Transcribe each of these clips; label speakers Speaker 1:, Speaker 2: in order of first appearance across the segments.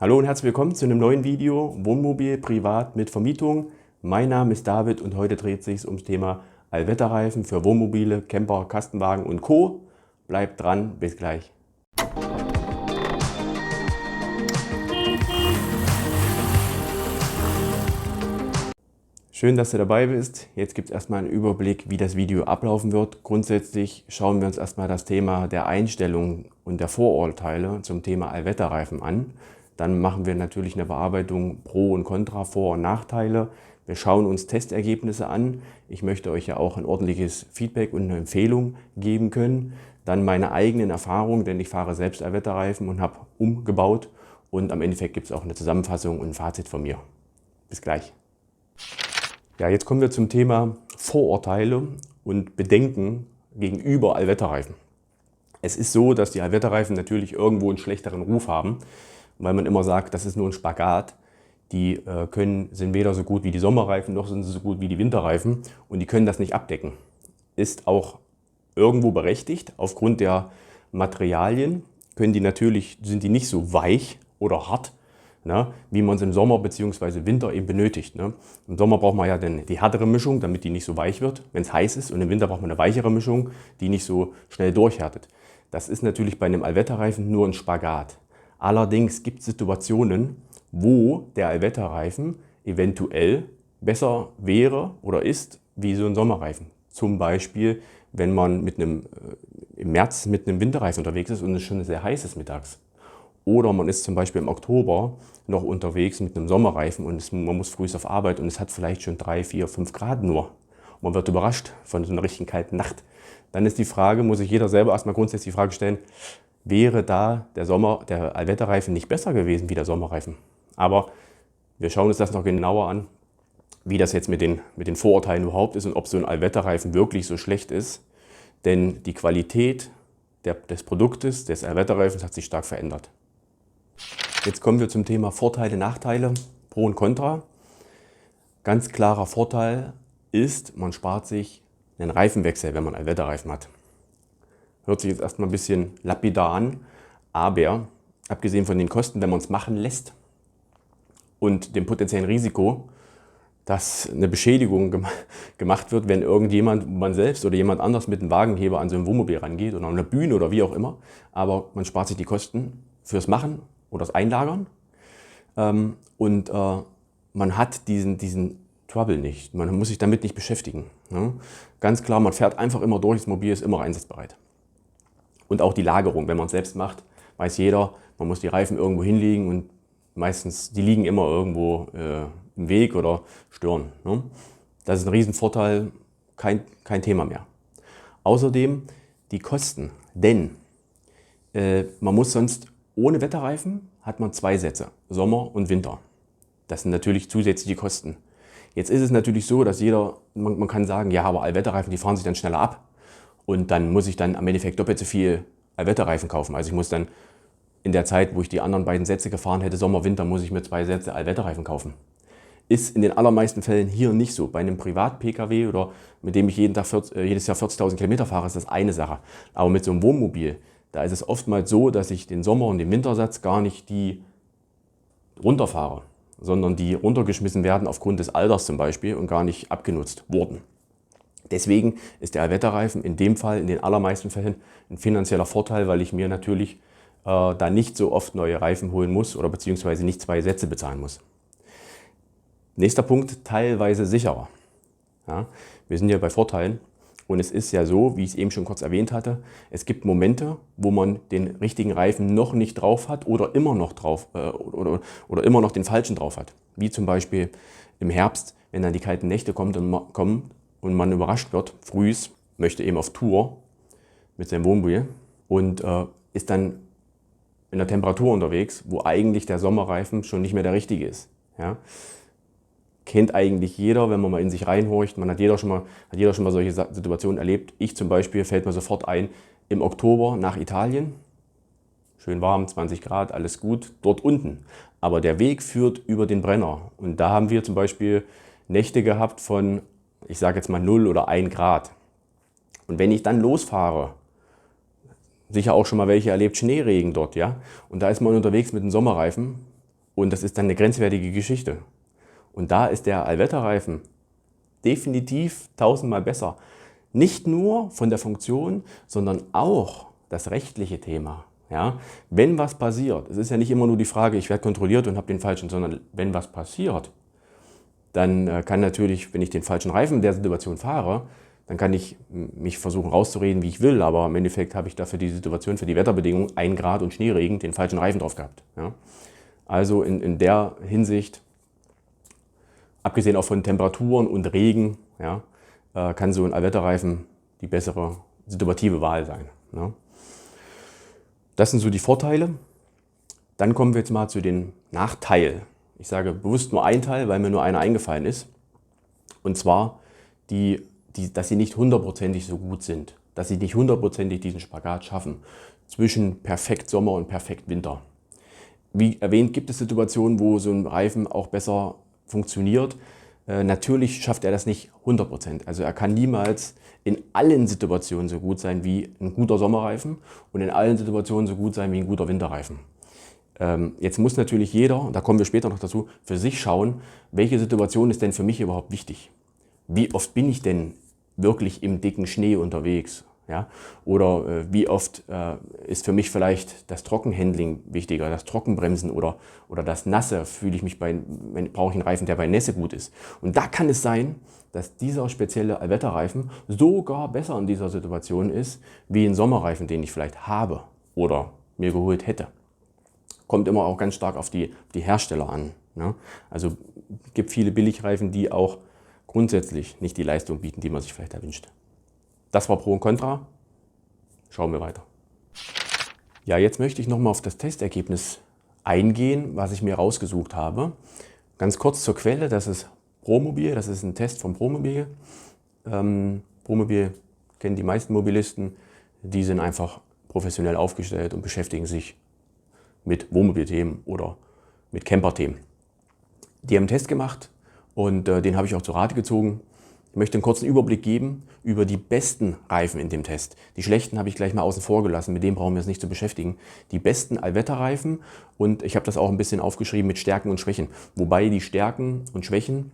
Speaker 1: Hallo und herzlich willkommen zu einem neuen Video Wohnmobil privat mit Vermietung. Mein Name ist David und heute dreht es sich ums Thema Allwetterreifen für Wohnmobile, Camper, Kastenwagen und Co. Bleibt dran, bis gleich. Schön, dass du dabei bist. Jetzt gibt es erstmal einen Überblick, wie das Video ablaufen wird. Grundsätzlich schauen wir uns erstmal das Thema der Einstellung und der Vorurteile zum Thema Allwetterreifen an. Dann machen wir natürlich eine Bearbeitung Pro und Contra, Vor- und Nachteile. Wir schauen uns Testergebnisse an. Ich möchte euch ja auch ein ordentliches Feedback und eine Empfehlung geben können. Dann meine eigenen Erfahrungen, denn ich fahre selbst Allwetterreifen und habe umgebaut. Und am Endeffekt gibt es auch eine Zusammenfassung und ein Fazit von mir. Bis gleich. Ja, jetzt kommen wir zum Thema Vorurteile und Bedenken gegenüber Allwetterreifen. Es ist so, dass die Allwetterreifen natürlich irgendwo einen schlechteren Ruf haben, weil man immer sagt, das ist nur ein Spagat. Die sind weder so gut wie die Sommerreifen, noch sind sie so gut wie die Winterreifen und die können das nicht abdecken. Ist auch irgendwo berechtigt. Aufgrund der Materialien sind die nicht so weich oder hart, ne, wie man es im Sommer bzw. Winter eben benötigt. Ne. Im Sommer braucht man ja dann die härtere Mischung, damit die nicht so weich wird, wenn es heiß ist. Und im Winter braucht man eine weichere Mischung, die nicht so schnell durchhärtet. Das ist natürlich bei einem Allwetterreifen nur ein Spagat. Allerdings gibt es Situationen, wo der Allwetterreifen eventuell besser wäre oder ist wie so ein Sommerreifen. Zum Beispiel, wenn man im März mit einem Winterreifen unterwegs ist und es schon sehr heiß ist mittags. Oder man ist zum Beispiel im Oktober noch unterwegs mit einem Sommerreifen und man muss früh auf Arbeit und es hat vielleicht schon 3, 4, 5 Grad nur. Und man wird überrascht von so einer richtig kalten Nacht. Dann ist die Frage, muss sich jeder selber erstmal grundsätzlich die Frage stellen, wäre da der Allwetterreifen nicht besser gewesen wie der Sommerreifen? Aber wir schauen uns das noch genauer an, wie das jetzt mit den Vorurteilen überhaupt ist und ob so ein Allwetterreifen wirklich so schlecht ist. Denn die Qualität des Produktes, des Allwetterreifens, hat sich stark verändert. Jetzt kommen wir zum Thema Vorteile, Nachteile, Pro und Contra. Ganz klarer Vorteil ist, man spart sich einen Reifenwechsel, wenn man Allwetterreifen hat. Hört sich jetzt erstmal ein bisschen lapidar an, aber abgesehen von den Kosten, wenn man es machen lässt und dem potenziellen Risiko, dass eine Beschädigung gemacht wird, wenn irgendjemand, man selbst oder jemand anders mit einem Wagenheber an so ein Wohnmobil rangeht oder an eine Bühne oder wie auch immer, aber man spart sich die Kosten fürs Machen oder das Einlagern und man hat diesen Trouble nicht, man muss sich damit nicht beschäftigen. Ne? Ganz klar, man fährt einfach immer durch, das Mobil ist immer einsatzbereit. Und auch die Lagerung, wenn man es selbst macht, weiß jeder, man muss die Reifen irgendwo hinlegen und meistens, die liegen immer irgendwo im Weg oder stören. Ne? Das ist ein Riesenvorteil, kein Thema mehr. Außerdem die Kosten, denn man muss sonst, ohne Wetterreifen hat man 2 Sätze, Sommer und Winter. Das sind natürlich zusätzliche Kosten. Jetzt ist es natürlich so, dass man kann sagen, ja, aber Allwetterreifen, die fahren sich dann schneller ab. Und dann muss ich dann am Endeffekt doppelt so viel Allwetterreifen kaufen. Also ich muss dann in der Zeit, wo ich die anderen beiden Sätze gefahren hätte, Sommer, Winter, muss ich mir 2 Sätze Allwetterreifen kaufen. Ist in den allermeisten Fällen hier nicht so. Bei einem Privat-Pkw oder mit dem ich jedes Jahr 40.000 Kilometer fahre, ist das eine Sache. Aber mit so einem Wohnmobil, da ist es oftmals so, dass ich den Sommer- und den Wintersatz gar nicht die runterfahre, sondern die runtergeschmissen werden aufgrund des Alters zum Beispiel und gar nicht abgenutzt wurden. Deswegen ist der Allwetterreifen in dem Fall, in den allermeisten Fällen, ein finanzieller Vorteil, weil ich mir natürlich da nicht so oft neue Reifen holen muss oder beziehungsweise nicht 2 Sätze bezahlen muss. Nächster Punkt, teilweise sicherer. Ja, wir sind ja bei Vorteilen und es ist ja so, wie ich es eben schon kurz erwähnt hatte, es gibt Momente, wo man den richtigen Reifen noch nicht drauf hat oder immer noch oder immer noch den falschen drauf hat. Wie zum Beispiel im Herbst, wenn dann die kalten Nächte kommen und man überrascht wird, frühs, möchte eben auf Tour mit seinem Wohnmobil und ist dann in der Temperatur unterwegs, wo eigentlich der Sommerreifen schon nicht mehr der richtige ist. Ja? Kennt eigentlich jeder, wenn man mal in sich reinhorcht. Hat jeder schon mal solche Situationen erlebt. Ich zum Beispiel, fällt mir sofort ein, im Oktober nach Italien. Schön warm, 20 Grad, alles gut, dort unten. Aber der Weg führt über den Brenner. Und da haben wir zum Beispiel Nächte gehabt von, ich sage jetzt mal 0 oder 1 Grad. Und wenn ich dann losfahre, sicher auch schon mal welche erlebt, Schneeregen dort, ja. Und da ist man unterwegs mit einem Sommerreifen Und das ist dann eine grenzwertige Geschichte. Und da ist der Allwetterreifen definitiv tausendmal besser. Nicht nur von der Funktion, sondern auch das rechtliche Thema. Ja? Wenn was passiert, es ist ja nicht immer nur die Frage, ich werde kontrolliert und habe den falschen, sondern wenn was passiert, dann kann natürlich, wenn ich den falschen Reifen in der Situation fahre, dann kann ich mich versuchen rauszureden, wie ich will, aber im Endeffekt habe ich dafür die Situation, für die Wetterbedingungen 1 Grad und Schneeregen, den falschen Reifen drauf gehabt. Ja? Also in der Hinsicht, abgesehen auch von Temperaturen und Regen, ja, kann so ein Allwetterreifen die bessere situative Wahl sein. Ne? Das sind so die Vorteile. Dann kommen wir jetzt mal zu den Nachteilen. Ich sage bewusst nur ein Teil, weil mir nur einer eingefallen ist. Und zwar, dass sie nicht hundertprozentig so gut sind. Dass sie nicht hundertprozentig diesen Spagat schaffen zwischen perfekt Sommer und perfekt Winter. Wie erwähnt, gibt es Situationen, wo so ein Reifen auch besser funktioniert. Natürlich schafft er das nicht 100%. Also er kann niemals in allen Situationen so gut sein wie ein guter Sommerreifen und in allen Situationen so gut sein wie ein guter Winterreifen. Jetzt muss natürlich jeder, und da kommen wir später noch dazu, für sich schauen, welche Situation ist denn für mich überhaupt wichtig. Wie oft bin ich denn wirklich im dicken Schnee unterwegs? Ja? Oder wie oft ist für mich vielleicht das Trockenhandling wichtiger, das Trockenbremsen oder das Nasse, brauche ich einen Reifen, der bei Nässe gut ist. Und da kann es sein, dass dieser spezielle Allwetterreifen sogar besser in dieser Situation ist, wie ein Sommerreifen, den ich vielleicht habe oder mir geholt hätte. Kommt immer auch ganz stark auf die Hersteller an. Ne? Also es gibt viele Billigreifen, die auch grundsätzlich nicht die Leistung bieten, die man sich vielleicht erwünscht. Das war Pro und Contra. Schauen wir weiter. Ja, jetzt möchte ich nochmal auf das Testergebnis eingehen, was ich mir rausgesucht habe. Ganz kurz zur Quelle, das ist Promobil, das ist ein Test von Promobil. Promobil kennen die meisten Mobilisten, die sind einfach professionell aufgestellt und beschäftigen sich mit Wohnmobilthemen oder mit Camperthemen. Die haben einen Test gemacht und den habe ich auch zu Rate gezogen. Ich möchte einen kurzen Überblick geben über die besten Reifen in dem Test. Die schlechten habe ich gleich mal außen vor gelassen, mit denen brauchen wir uns nicht zu beschäftigen. Die besten Allwetterreifen, und ich habe das auch ein bisschen aufgeschrieben mit Stärken und Schwächen. Wobei die Stärken und Schwächen,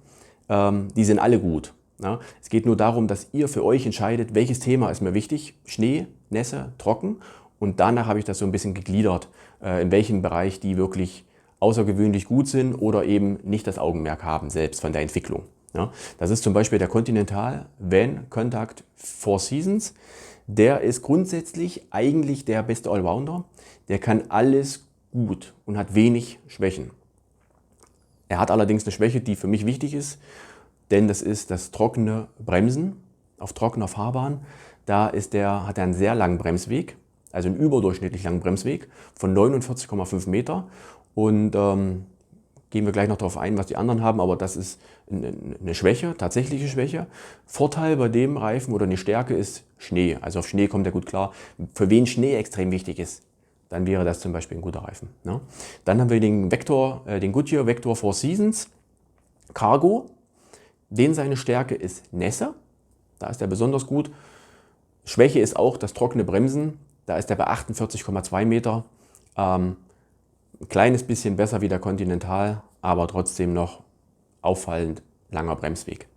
Speaker 1: die sind alle gut. Ja? Es geht nur darum, dass ihr für euch entscheidet, welches Thema ist mir wichtig. Schnee, Nässe, Trocken. Und danach habe ich das so ein bisschen gegliedert, in welchem Bereich die wirklich außergewöhnlich gut sind oder eben nicht das Augenmerk haben selbst von der Entwicklung. Ja, das ist zum Beispiel der Continental Van Contact 4 Seasons. Der ist grundsätzlich eigentlich der beste Allrounder. Der kann alles gut und hat wenig Schwächen. Er hat allerdings eine Schwäche, die für mich wichtig ist, denn das ist das trockene Bremsen auf trockener Fahrbahn. Da hat er einen sehr langen Bremsweg, also einen überdurchschnittlich langen Bremsweg von 49,5 Meter. Und gehen wir gleich noch darauf ein, was die anderen haben, aber das ist eine Schwäche, tatsächliche Schwäche. Vorteil bei dem Reifen oder eine Stärke ist Schnee. Also auf Schnee kommt er gut klar. Für wen Schnee extrem wichtig ist, dann wäre das zum Beispiel ein guter Reifen. Ne? Dann haben wir den Goodyear Vector 4 Seasons Cargo. Den seine Stärke ist Nässe. Da ist er besonders gut. Schwäche ist auch das trockene Bremsen. Da ist er bei 48,2 Meter. Ein kleines bisschen besser wie der Continental, aber trotzdem noch auffallend langer Bremsweg.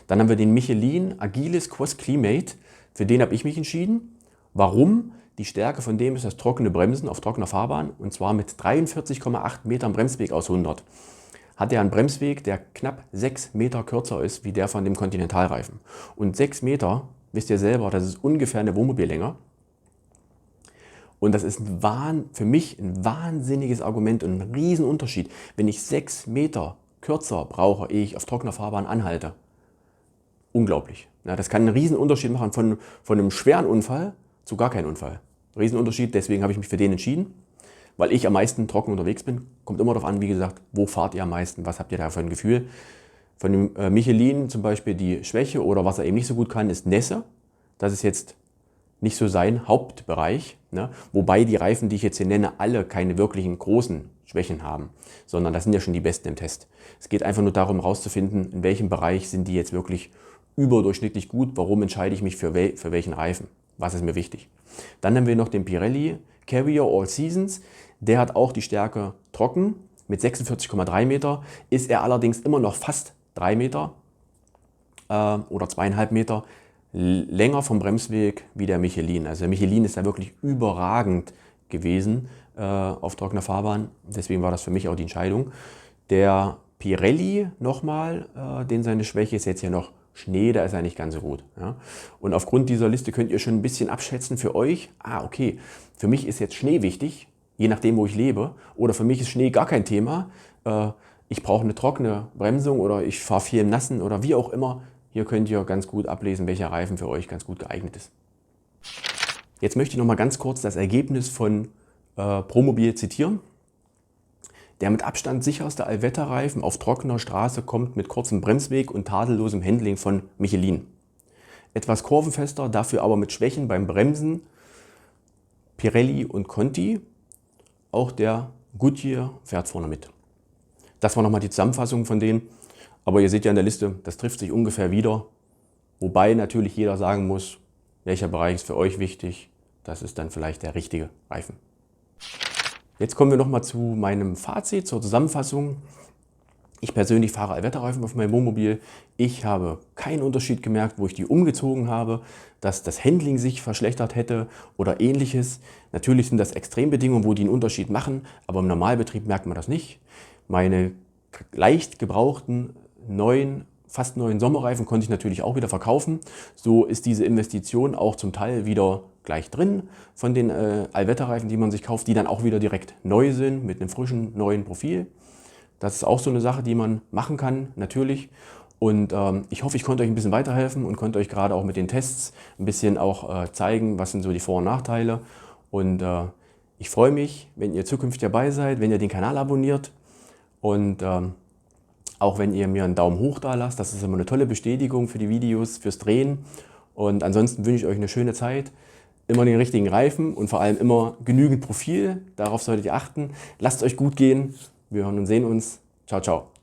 Speaker 1: Dann haben wir den Michelin Agilis Quos Climate. Für den habe ich mich entschieden. Warum? Die Stärke von dem ist das trockene Bremsen auf trockener Fahrbahn, und zwar mit 43,8 Metern Bremsweg aus 100. Hat er einen Bremsweg, der knapp 6 Meter kürzer ist wie der von dem Continentalreifen. Und 6 Meter, wisst ihr selber, das ist ungefähr eine Wohnmobillänge. Und das ist für mich ein wahnsinniges Argument und ein Riesenunterschied, wenn ich 6 Meter kürzer brauche, ehe ich auf trockener Fahrbahn anhalte. Unglaublich. Ja, das kann einen Riesenunterschied machen von einem schweren Unfall zu gar keinen Unfall. Riesenunterschied, deswegen habe ich mich für den entschieden, weil ich am meisten trocken unterwegs bin. Kommt immer darauf an, wie gesagt, wo fahrt ihr am meisten, was habt ihr da für ein Gefühl. Von dem Michelin zum Beispiel die Schwäche oder was er eben nicht so gut kann, ist Nässe. Das ist jetzt nicht so sein Hauptbereich, ne? Wobei die Reifen, die ich jetzt hier nenne, alle keine wirklichen großen Schwächen haben, sondern das sind ja schon die besten im Test. Es geht einfach nur darum herauszufinden, in welchem Bereich sind die jetzt wirklich überdurchschnittlich gut, warum entscheide ich mich für welchen Reifen, was ist mir wichtig. Dann haben wir noch den Pirelli Carrier All Seasons, der hat auch die Stärke trocken, mit 46,3 Meter ist er allerdings immer noch fast 3 Meter oder 2,5 Meter länger vom Bremsweg wie der Michelin. Also der Michelin ist da wirklich überragend gewesen auf trockener Fahrbahn. Deswegen war das für mich auch die Entscheidung. Der Pirelli nochmal, den seine Schwäche ist jetzt ja noch Schnee, da ist er nicht ganz so gut. Ja? Und aufgrund dieser Liste könnt ihr schon ein bisschen abschätzen für euch. Okay, für mich ist jetzt Schnee wichtig, je nachdem, wo ich lebe. Oder für mich ist Schnee gar kein Thema. Ich brauche eine trockene Bremsung oder ich fahre viel im Nassen oder wie auch immer. Hier könnt ihr ganz gut ablesen, welcher Reifen für euch ganz gut geeignet ist. Jetzt möchte ich noch mal ganz kurz das Ergebnis von Promobil zitieren. Der mit Abstand sicherste Allwetterreifen auf trockener Straße kommt mit kurzem Bremsweg und tadellosem Handling von Michelin. Etwas kurvenfester, dafür aber mit Schwächen beim Bremsen Pirelli und Conti. Auch der Goodyear fährt vorne mit. Das war nochmal die Zusammenfassung von denen. Aber ihr seht ja in der Liste, das trifft sich ungefähr wieder. Wobei natürlich jeder sagen muss, welcher Bereich ist für euch wichtig. Das ist dann vielleicht der richtige Reifen. Jetzt kommen wir nochmal zu meinem Fazit, zur Zusammenfassung. Ich persönlich fahre Allwetterreifen auf meinem Wohnmobil. Ich habe keinen Unterschied gemerkt, wo ich die umgezogen habe, dass das Handling sich verschlechtert hätte oder ähnliches. Natürlich sind das Extrembedingungen, wo die einen Unterschied machen, aber im Normalbetrieb merkt man das nicht. Meine leicht gebrauchten fast neuen Sommerreifen konnte ich natürlich auch wieder verkaufen. So ist diese Investition auch zum Teil wieder gleich drin von den Allwetterreifen, die man sich kauft, die dann auch wieder direkt neu sind mit einem frischen neuen Profil. Das ist auch so eine Sache, die man machen kann, natürlich. Und ich hoffe, ich konnte euch ein bisschen weiterhelfen und konnte euch gerade auch mit den Tests ein bisschen auch zeigen, was sind so die Vor- und Nachteile. Und ich freue mich, wenn ihr zukünftig dabei seid, wenn ihr den Kanal abonniert und auch wenn ihr mir einen Daumen hoch da lasst. Das ist immer eine tolle Bestätigung für die Videos, fürs Drehen. Und ansonsten wünsche ich euch eine schöne Zeit. Immer den richtigen Reifen und vor allem immer genügend Profil. Darauf solltet ihr achten. Lasst es euch gut gehen. Wir hören und sehen uns. Ciao, ciao.